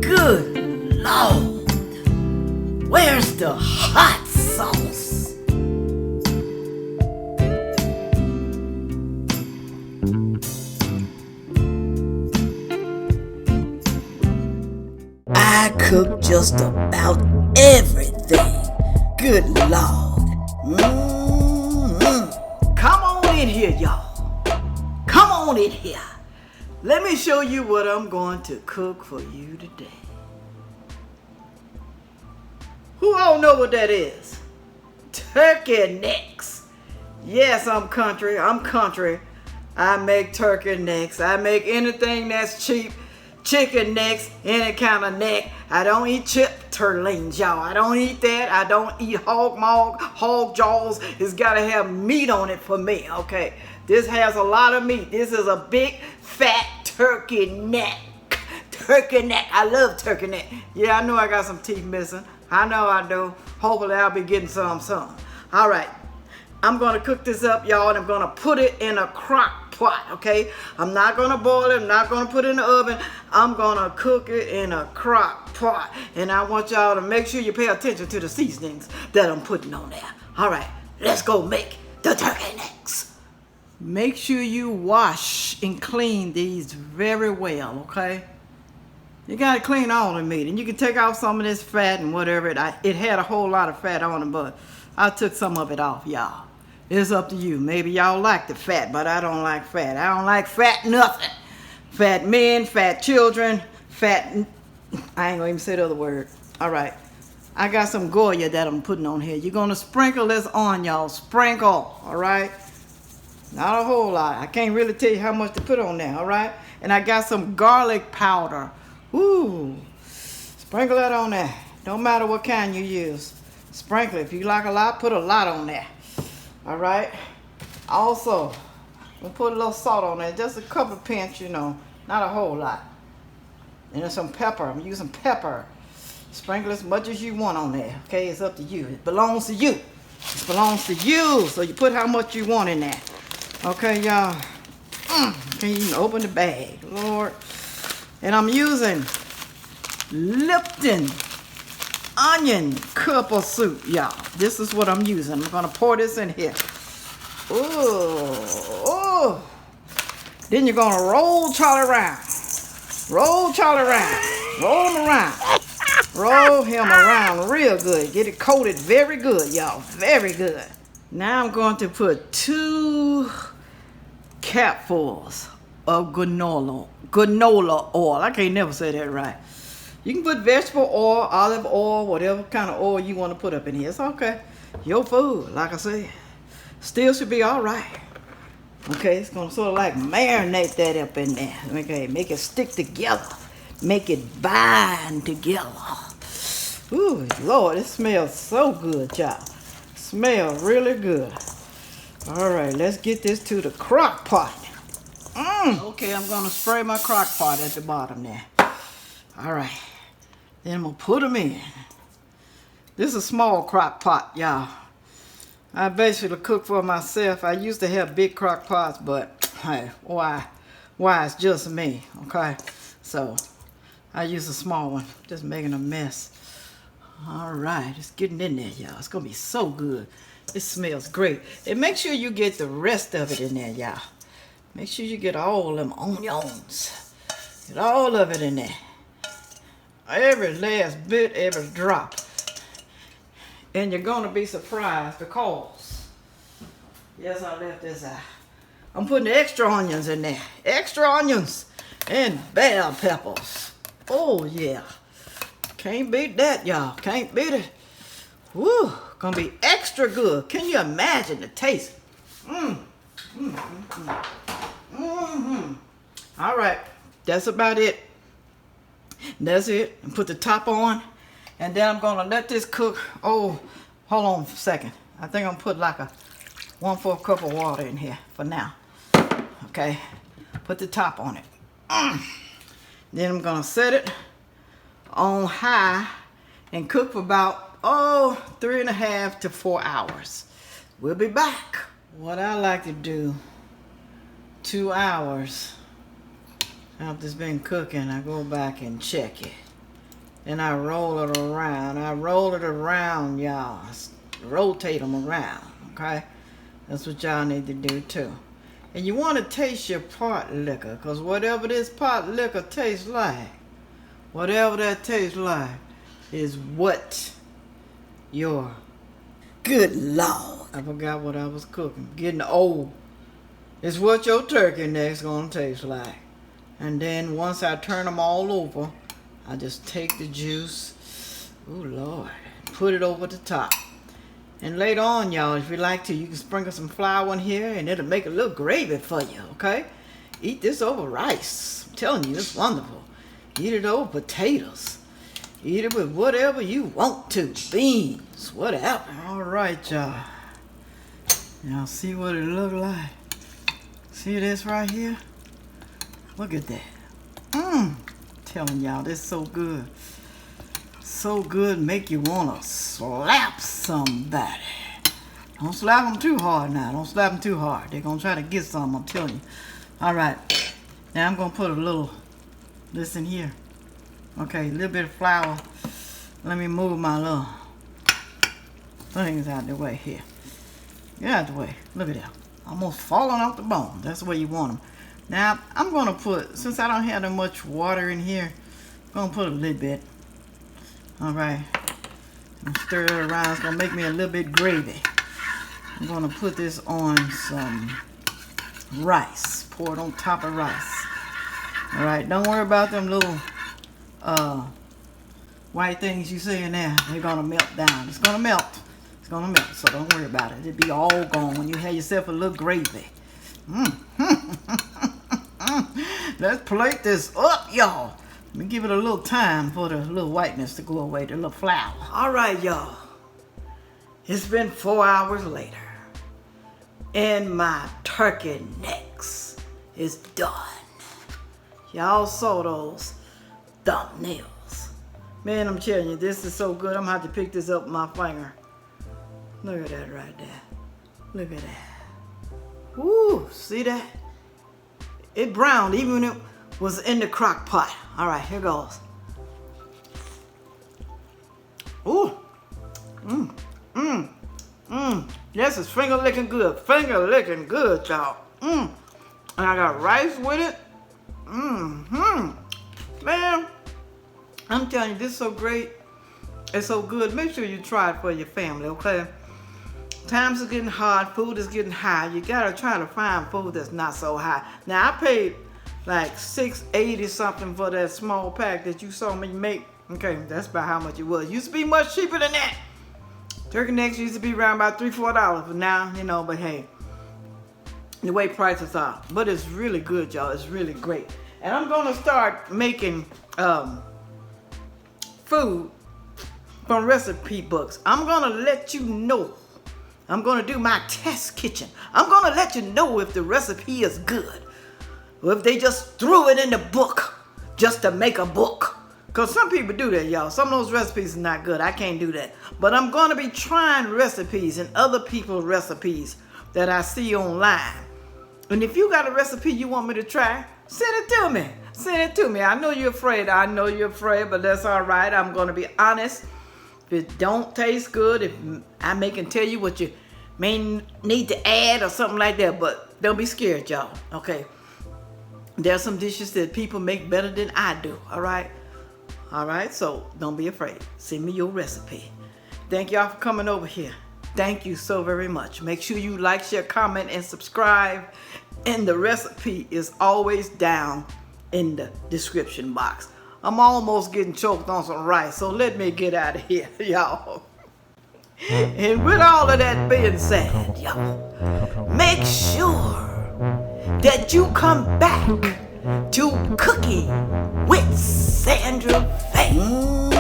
Good Lord, where's the hot sauce? I cook just about everything. Good Lord. Come on in here, y'all. Come on in here. Let me show you what I'm going to cook for you today. Who all know what that is? Turkey necks. Yes, I'm country. I make turkey necks. I make anything that's cheap. Chicken necks, any kind of neck. I don't eat chitterlings, y'all. I don't eat that. I don't eat hog jaws. It's got to have meat on it for me, okay? This has a lot of meat. This is a big, fat turkey neck. Turkey neck. I love turkey neck. Yeah, I know I got some teeth missing. I know I do. Hopefully I'll be getting some. All right. I'm going to cook this up, y'all, and I'm going to put it in a crock pot, okay? I'm not going to boil it. I'm not going to put it in the oven. I'm going to cook it in a crock pot. And I want y'all to make sure you pay attention to the seasonings that I'm putting on there. All right, let's go make the turkey necks. Make sure you wash and clean these very well, okay? You got to clean all the meat. And you can take off some of this fat and whatever. It had a whole lot of fat on it, but I took some of it off, y'all. It's up to you. Maybe y'all like the fat, but I don't like fat. I don't like fat nothing. Fat men, fat children, I ain't gonna even say the other word. All right. I got some Goya that I'm putting on here. You're gonna sprinkle this on, y'all. Sprinkle, all right? Not a whole lot. I can't really tell you how much to put on there, all right? And I got some garlic powder. Ooh. Sprinkle that on there. Don't matter what kind you use. Sprinkle it. If you like a lot, put a lot on there. All right. Also, we'll put a little salt on there, just a couple of pinch, you know, not a whole lot. And then some pepper. I'm using pepper. Sprinkle as much as you want on there. Okay, it's up to you. It belongs to you. It belongs to you. So you put how much you want in there. Okay, y'all. Can't even open the bag, Lord. And I'm using Lipton onion couple soup, y'all. This is what I'm using. I'm gonna pour this in here. Ooh. Then you're gonna roll Charlie around. Roll Charlie around. Roll him around. Roll him around real good. Get it coated very good, y'all. Very good. Now I'm going to put 2 capfuls of granola oil. I can't never say that right. You can put vegetable oil, olive oil, whatever kind of oil you want to put up in here. It's okay. Your food, like I said, still should be all right. Okay, it's going to sort of like marinate that up in there. Okay, make it stick together. Make it bind together. Ooh, Lord, it smells so good, y'all. Smells really good. All right, let's get this to the crock pot. Okay, I'm going to spray my crock pot at the bottom there. All right. Then I'm going to put them in. This is a small crock pot, y'all. I basically cook for myself. I used to have big crock pots, but hey, why it's just me, okay? So I use a small one, just making a mess. All right, it's getting in there, y'all. It's going to be so good. It smells great. And make sure you get the rest of it in there, y'all. Make sure you get all of them onions. Get all of it in there. Every last bit, every drop. And you're going to be surprised because, yes, I left this out. I'm putting extra onions in there. Extra onions and bell peppers. Oh, yeah. Can't beat that, y'all. Can't beat it. Woo. Gonna be extra good. Can you imagine the taste? All right. That's about it. That's it. And put the top on. And then I'm going to let this cook. Oh, hold on a second. I think I'm going to put like a 1/4 cup of water in here for now. Okay. Put the top on it. Then I'm going to set it on high and cook for about, 3.5 to 4 hours. We'll be back. What I like to do, 2 hours after it's been cooking, I go back and check it. and I roll it around. I roll it around, y'all. Rotate them around, okay? That's what y'all need to do too. And you want to taste your pot liquor, because whatever this pot liquor tastes like, whatever that tastes like, is what your... Good Lord. I forgot what I was cooking. Getting old. It's what your turkey neck's gonna taste like. And then once I turn them all over, I just take the juice, oh Lord, put it over the top. And later on, y'all, if you like to, you can sprinkle some flour in here and it'll make a little gravy for you, okay? Eat this over rice. I'm telling you, it's wonderful. Eat it over potatoes. Eat it with whatever you want to. Beans, whatever. All right, y'all. Y'all see what it look like? See this right here? Look at that. Telling y'all, this is so good. So good, make you want to slap somebody. Don't slap them too hard now. Don't slap them too hard. They're going to try to get some, I'm telling you. All right. Now I'm going to put a little, this in here. Okay, a little bit of flour. Let me move my little things out the way here. Get out the way. Look at that. Almost falling off the bone. That's the way you want them. Now, I'm going to put, since I don't have that much water in here, I'm going to put a little bit. All right. I'm stir it around. It's going to make me a little bit gravy. I'm going to put this on some rice. Pour it on top of rice. All right. Don't worry about them little white things you see in there. They're going to melt down. It's going to melt. It's going to melt. So don't worry about it. It'll be all gone when you have yourself a little gravy. Let's plate this up, y'all. Let me give it a little time for the little whiteness to go away, the little flour. All right, y'all. It's been 4 hours later, and my turkey necks is done. Y'all saw those thumbnails. Man, I'm telling you, this is so good. I'm gonna have to pick this up with my finger. Look at that right there. Look at that. Woo, see that? It browned even when it was in the crock pot. All right, here goes. Ooh. This is finger licking good. Finger licking good, y'all. And I got rice with it. Man, I'm telling you, this is so great. It's so good. Make sure you try it for your family, okay? Times are getting hard. Food is getting high. You gotta try to find food that's not so high. Now, I paid like $6.80 something for that small pack that you saw me make. Okay, that's about how much it was. Used to be much cheaper than that. Turkey necks used to be around about $3-4, but now, you know, but hey, the way prices are. But it's really good, y'all. It's really great. And I'm gonna start making food from recipe books. I'm gonna let you know. I'm gonna do my test kitchen. I'm gonna let you know if the recipe is good. Or if they just threw it in the book just to make a book. Because some people do that, y'all. Some of those recipes are not good. I can't do that. But I'm going to be trying recipes and other people's recipes that I see online. And if you got a recipe you want me to try, send it to me. Send it to me. I know you're afraid. I know you're afraid, but that's all right. I'm going to be honest. If it don't taste good, if I can tell you what you may need to add or something like that, but don't be scared, y'all. Okay. There's some dishes that people make better than I do, all right? All right, so don't be afraid. Send me your recipe. Thank y'all for coming over here. Thank you so very much. Make sure you like, share, comment, and subscribe. And the recipe is always down in the description box. I'm almost getting choked on some rice, so let me get out of here, y'all. And with all of that being said, y'all, make sure that you come back to Cooking with Sandra Evans.